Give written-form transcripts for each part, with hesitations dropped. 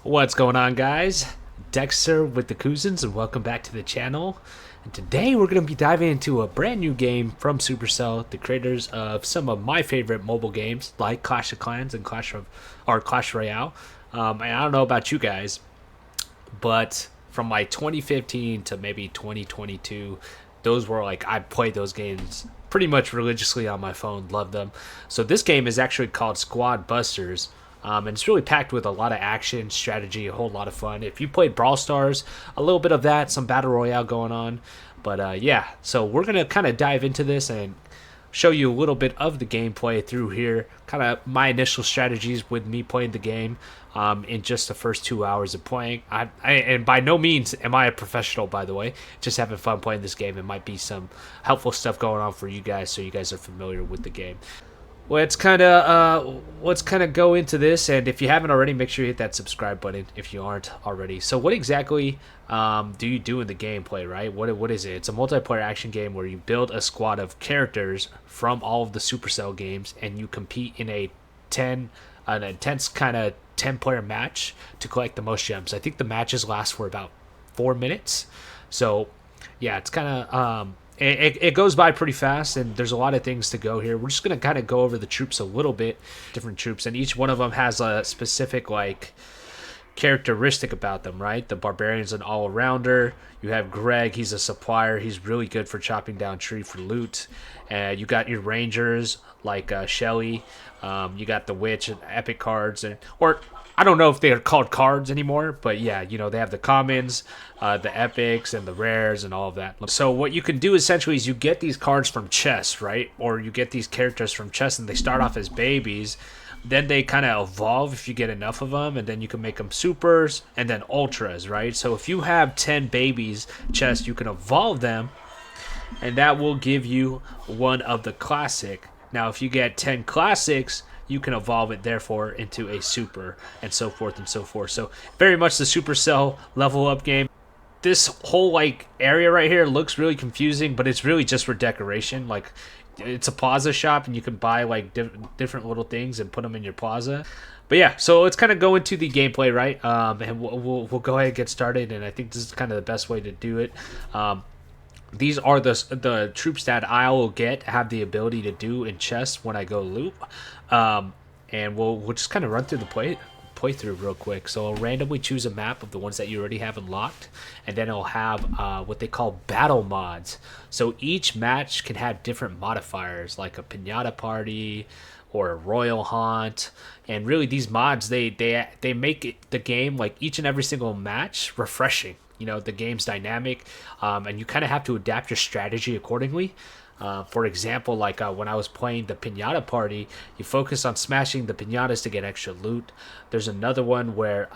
What's going on, guys? Dexter with the Cousins, and welcome back to the channel. And today we're going to be diving into a brand new game from Supercell, the creators of some of my favorite mobile games like Clash of Clans and Clash Royale. And I don't know about you guys, but from like 2015 to maybe 2022, those were like I played those games pretty much religiously on my phone, loved them. So this game is actually called Squad Busters. And it's really packed with a lot of action, strategy, a whole lot of fun. If you played Brawl Stars, a little bit of that, some Battle Royale going on. But yeah, so we're going to kind of dive into this and show you a little bit of the gameplay through here, kind of my initial strategies with me playing the game in just the first 2 hours of playing. And by no means am I a professional, by the way. Just having fun playing this game. It might be some helpful stuff going on for you guys, so you guys are familiar with the game. Let's kind of go into this, and if you haven't already, make sure you hit that subscribe button if you aren't already. So, what exactly do you do in the gameplay? Right? What is it? It's a multiplayer action game where you build a squad of characters from all of the Supercell games, and you compete in an intense kind of 10-player match to collect the most gems. I think the matches last for about 4 minutes. So, yeah, it's kind of it goes by pretty fast, and there's a lot of things to go here. We're just going to kind of go over the troops a little bit, different troops, and each one of them has a specific like characteristic about them, right? The barbarian's an all-arounder. You have Greg, he's a supplier. He's really good for chopping down tree for loot. You got your rangers like Shelly. You got the witch and epic cards, or I don't know if they are called cards anymore, but yeah, they have the commons, the epics, and the rares, and all of that. So what you can do essentially is you get these cards from chests, right? Or you get these characters from chests, and they start off as babies. Then they kind of evolve if you get enough of them, and then you can make them supers and then ultras, right? So if you have 10 babies chests, you can evolve them, and that will give you one of the classic. Now, if you get 10 classics, you can evolve it therefore into a super, and so forth and so forth. So very much the Supercell level up game. This whole like area right here looks really confusing, but it's really just for decoration. Like, it's a plaza shop, and you can buy like different little things and put them in your plaza. But yeah, so let's kind of go into the gameplay, right? And we'll go ahead and get started. And I think this is kind of the best way to do it. These are the troops that I'll have the ability to do in chests when I go loot. And we'll just kind of run through the playthrough real quick. So I'll randomly choose a map of the ones that you already have unlocked, and then it'll have what they call battle mods. So each match can have different modifiers, like a pinata party or a royal haunt. And really, these mods they make the game, like each and every single match, refreshing. The game's dynamic, and you kind of have to adapt your strategy accordingly. For example, like when I was playing the Pinata Party, you focus on smashing the pinatas to get extra loot. There's another one where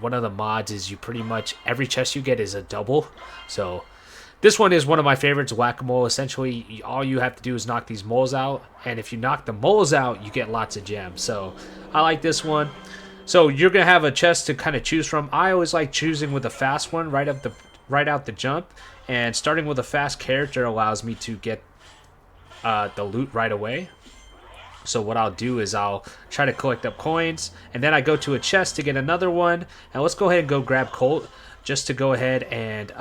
one of the mods is you pretty much every chest you get is a double. So this one is one of my favorites, Whack-A-Mole. Essentially, all you have to do is knock these moles out, and if you knock the moles out, you get lots of gems. So I like this one. So you're gonna have a chest to kind of choose from. I always like choosing with a fast one right out the jump, and starting with a fast character allows me to get the loot right away. So what I'll do is I'll try to collect up coins, and then I go to a chest to get another one. And let's go ahead and go grab Colt just to go ahead and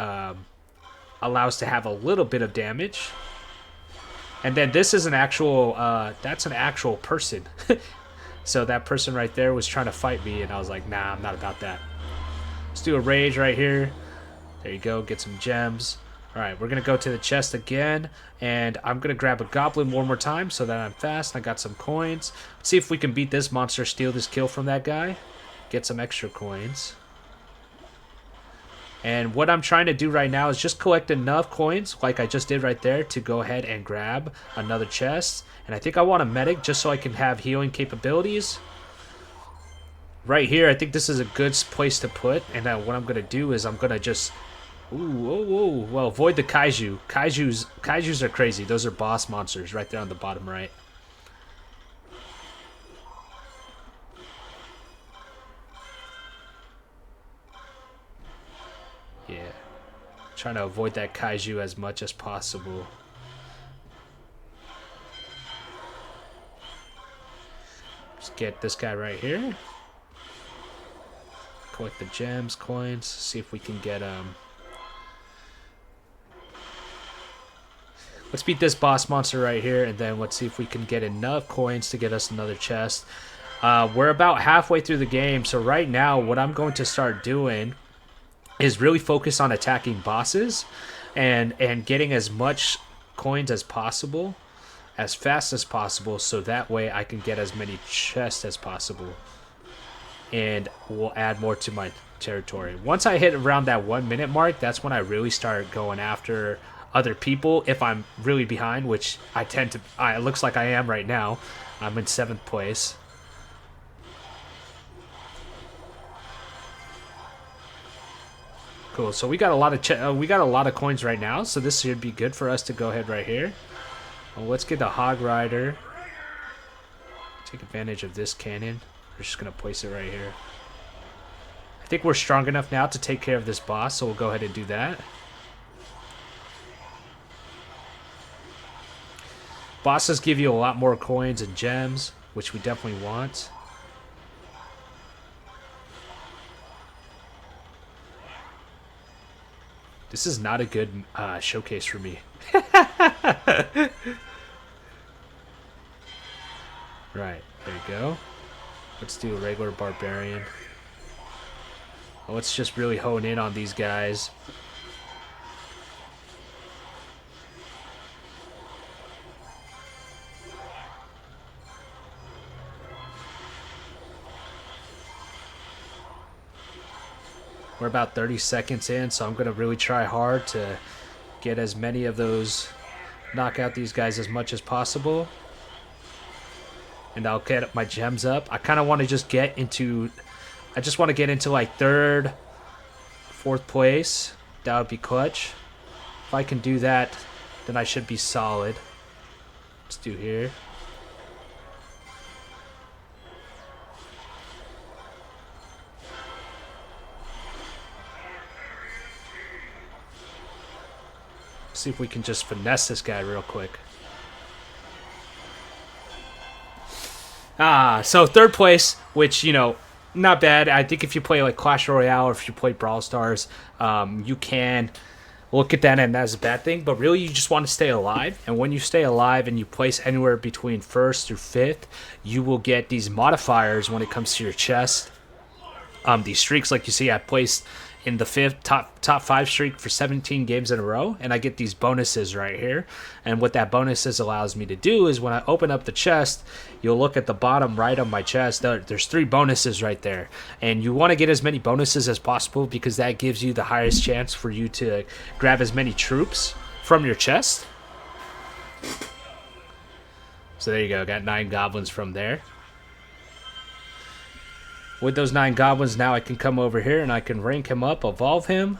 allow us to have a little bit of damage. And then this is an actual that's an actual person. So that person right there was trying to fight me, and I was like, nah, I'm not about that. Let's do a rage right here. There you go, get some gems. All right, we're going to go to the chest again, and I'm going to grab a goblin one more time so that I'm fast. I got some coins. Let's see if we can beat this monster, steal this kill from that guy, get some extra coins. And what I'm trying to do right now is just collect enough coins, like I just did right there, to go ahead and grab another chest. And I think I want a medic just so I can have healing capabilities. Right here, I think this is a good place to put. And what I'm going to do is I'm going to just... Well, avoid the kaiju. Kaijus are crazy. Those are boss monsters right there on the bottom right. Yeah. Trying to avoid that kaiju as much as possible. Just get this guy right here. collect the gems, coins. See if we can get let's beat this boss monster right here, and then let's see if we can get enough coins to get us another chest. We're about halfway through the game, so right now what I'm going to start doing is really focus on attacking bosses and getting as much coins as possible, as fast as possible, so that way I can get as many chests as possible, and we'll add more to my territory. Once I hit around that 1 minute mark, that's when I really start going after other people if I'm really behind, which I tend to, it looks like I am right now. I'm in 7th place. Cool. So we got a lot of coins right now, so this should be good for us to go ahead right here. Well, let's get the Hog Rider. Take advantage of this cannon. We're just gonna place it right here. I think we're strong enough now to take care of this boss, so we'll go ahead and do that. Bosses give you a lot more coins and gems, which we definitely want. This is not a good showcase for me. Right, there you go. Let's do a regular barbarian. Let's just really hone in on these guys. We're about 30 seconds in, so I'm going to really try hard to get as many of those, knock out these guys as much as possible. And I'll get my gems up. I kind of want to just get into, I just want to get into like 3rd, 4th place. That would be clutch. If I can do that, then I should be solid. Let's do here. See if we can just finesse this guy real quick. So 3rd place, which, you know, not bad. I think if you play like Clash Royale or if you play Brawl Stars, you can look at that and that's a bad thing. But really, you just want to stay alive. And when you stay alive and you place anywhere between 1st through 5th, you will get these modifiers when it comes to your chest. These streaks, like you see, I placed in the 5th top 5 streak for 17 games in a row, and I get these bonuses right here. And what that bonuses allows me to do is when I open up the chest, you'll look at the bottom right of my chest, there's 3 bonuses right there, and you want to get as many bonuses as possible because that gives you the highest chance for you to grab as many troops from your chest. So there you go, got 9 goblins from there. With those 9 goblins, now I can come over here and I can rank him up, evolve him.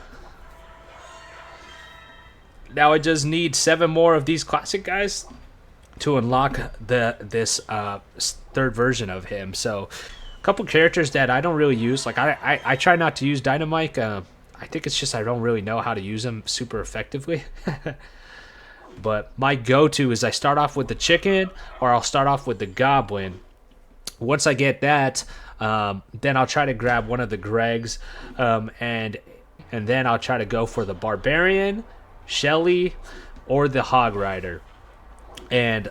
Now I just need 7 more of these classic guys to unlock this 3rd version of him. So a couple characters that I don't really use. Like I try not to use Dynamite. I think it's just I don't really know how to use him super effectively. But my go-to is I start off with the chicken or I'll start off with the goblin. Once I get that, then I'll try to grab one of the Gregs, and then I'll try to go for the Barbarian, Shelly, or the Hog Rider. And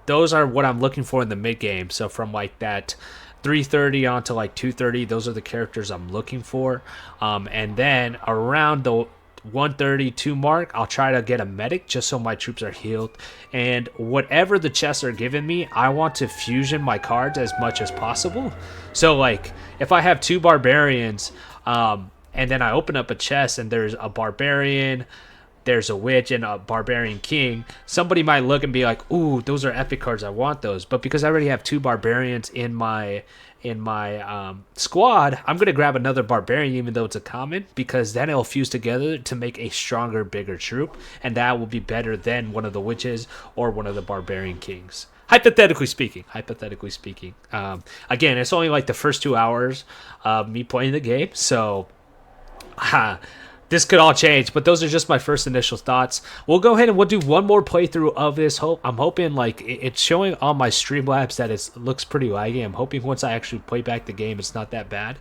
those are what I'm looking for in the mid game. So from like that 3:30 on to like 2:30, those are the characters I'm looking for. And then around the 1:32 mark, I'll try to get a medic just so my troops are healed. And whatever the chests are giving me, I want to fusion my cards as much as possible. So like if I have 2 barbarians, and then I open up a chest and there's a barbarian, there's a witch, and a barbarian king, somebody might look and be like, ooh, those are epic cards, I want those. But because I already have 2 barbarians in my squad, I'm going to grab another barbarian even though it's a common, because then it'll fuse together to make a stronger, bigger troop, and that will be better than one of the witches or one of the barbarian kings. Hypothetically speaking. Again, it's only like the first 2 hours of me playing the game, so This could all change, but those are just my first initial thoughts. We'll go ahead and we'll do one more playthrough of this. I'm hoping like it's showing on my Streamlabs that it looks pretty laggy. I'm hoping once I actually play back the game, it's not that bad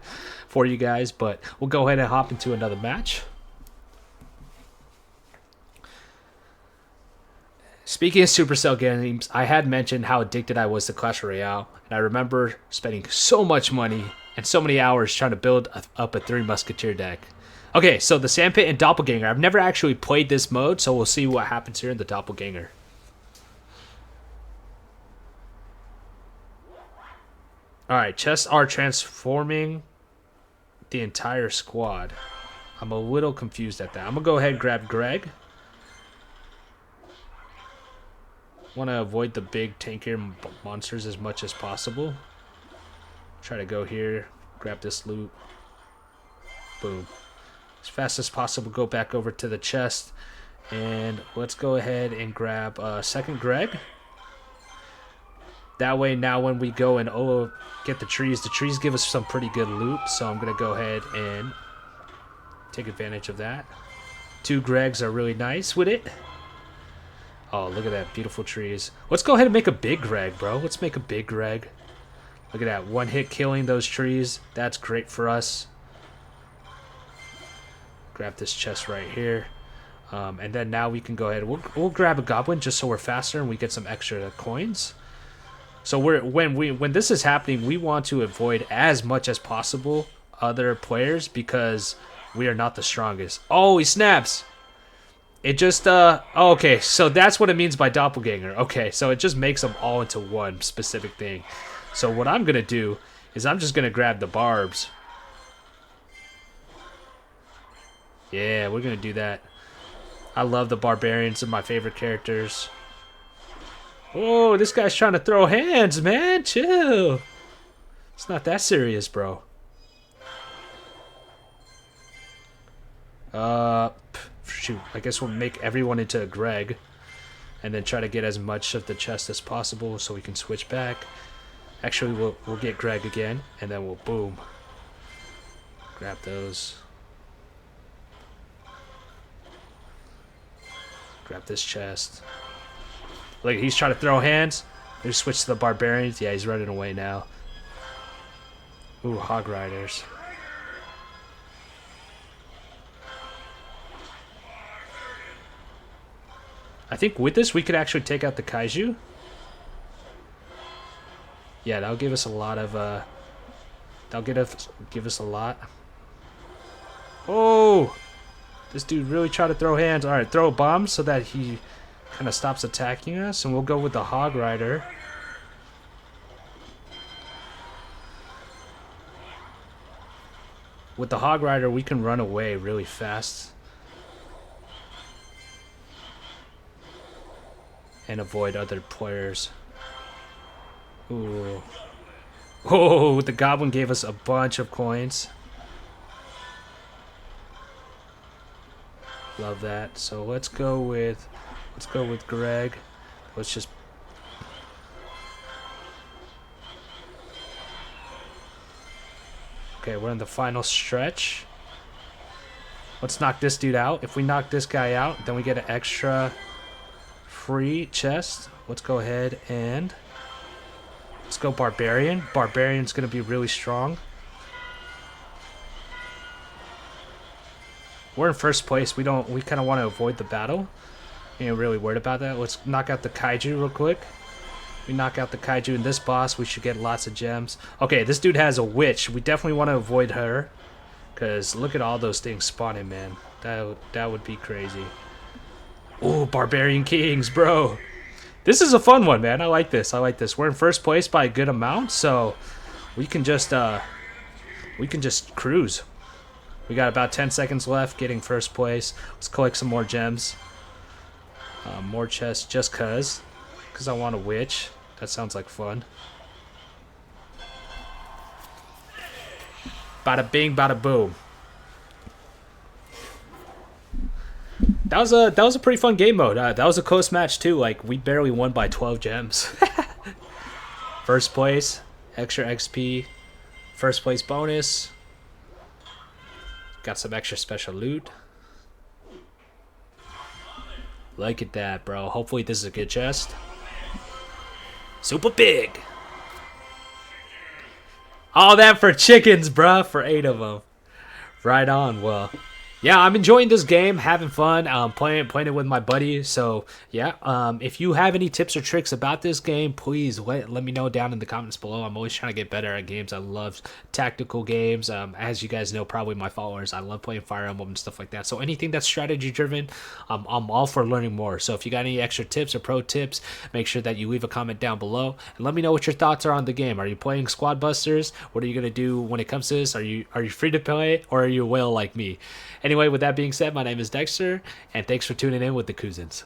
for you guys. But we'll go ahead and hop into another match. Speaking of Supercell games, I had mentioned how addicted I was to Clash Royale, and I remember spending so much money and so many hours trying to build up a Three Musketeer deck. Okay, so the Sandpit and Doppelganger. I've never actually played this mode, so we'll see what happens here in the Doppelganger. Alright, chests are transforming the entire squad. I'm a little confused at that. I'm going to go ahead and grab Greg. Want to avoid the big tankier monsters as much as possible. Try to go here, grab this loot. Boom. As fast as possible, go back over to the chest. And let's go ahead and grab second Greg. That way now when we go and get the trees give us some pretty good loot. So I'm going to go ahead and take advantage of that. 2 Gregs are really nice with it. Oh, look at that. Beautiful trees. Let's go ahead and make a big Greg, bro. Let's make a big Greg. Look at that. 1 hit killing those trees. That's great for us. Grab this chest right here. And then now we can go ahead. We'll grab a goblin just so we're faster and we get some extra coins. So when this is happening, we want to avoid as much as possible other players because we are not the strongest. Oh, he snaps. It just okay, so that's what it means by Doppelganger. Okay, so it just makes them all into one specific thing. So what I'm gonna do is I'm just gonna grab the barbs. Yeah, we're gonna do that. I love the barbarians. They're my favorite characters. Oh, this guy's trying to throw hands, man. Chill. It's not that serious, bro. Shoot. I guess we'll make everyone into a Greg. And then try to get as much of the chest as possible so we can switch back. Actually, we'll get Greg again. And then we'll boom. Grab those. Grab this chest. Look, he's trying to throw hands. Let's switch to the barbarians. Yeah, he's running away now. Ooh, hog riders. I think with this we could actually take out the kaiju. Yeah, that'll give us a lot of give us a lot. Oh! This dude really tried to throw hands. Alright, throw a bomb so that he kind of stops attacking us. And we'll go with the Hog Rider. With the Hog Rider, we can run away really fast. And avoid other players. Ooh. Oh, the Goblin gave us a bunch of coins. Love that. So let's go with Greg. Let's just okay, we're in the final stretch. Let's knock this dude out. If we knock this guy out, then we get an extra free chest. Let's go ahead and let's go Barbarian. Barbarian's gonna be really strong. We're in first place. We kind of want to avoid the battle. Ain't really worried about that. Let's knock out the kaiju real quick. We knock out the kaiju in this boss, we should get lots of gems. Okay, this dude has a witch. We definitely want to avoid her. Because look at all those things spawning, man. That would be crazy. Oh, Barbarian Kings, bro. This is a fun one, man. I like this. I like this. We're in first place by a good amount, so we can just cruise. We got about 10 seconds left getting first place. Let's collect some more gems. More chests just cause I want a witch. That sounds like fun. Bada bing, bada boom. That was a pretty fun game mode. That was a close match too. Like we barely won by 12 gems. First place, extra XP, first place bonus. Got some extra special loot. Look at that, bro. Hopefully this is a good chest. Super big. All that for chickens, bruh. For 8 of them. Right on. Well, yeah, I'm enjoying this game, having fun, playing it with my buddy. So yeah, if you have any tips or tricks about this game, please let me know down in the comments below. I'm always trying to get better at games. I love tactical games. As you guys know, probably my followers, I love playing Fire Emblem and stuff like that. So anything that's strategy driven, I'm all for learning more. So if you got any extra tips or pro tips, make sure that you leave a comment down below and let me know what your thoughts are on the game. Are you playing Squad Busters? What are you gonna do when it comes to this? Are you free to play, or are you a whale like me? Anyway, with that being said, my name is Dexter, and thanks for tuning in with the Cousins.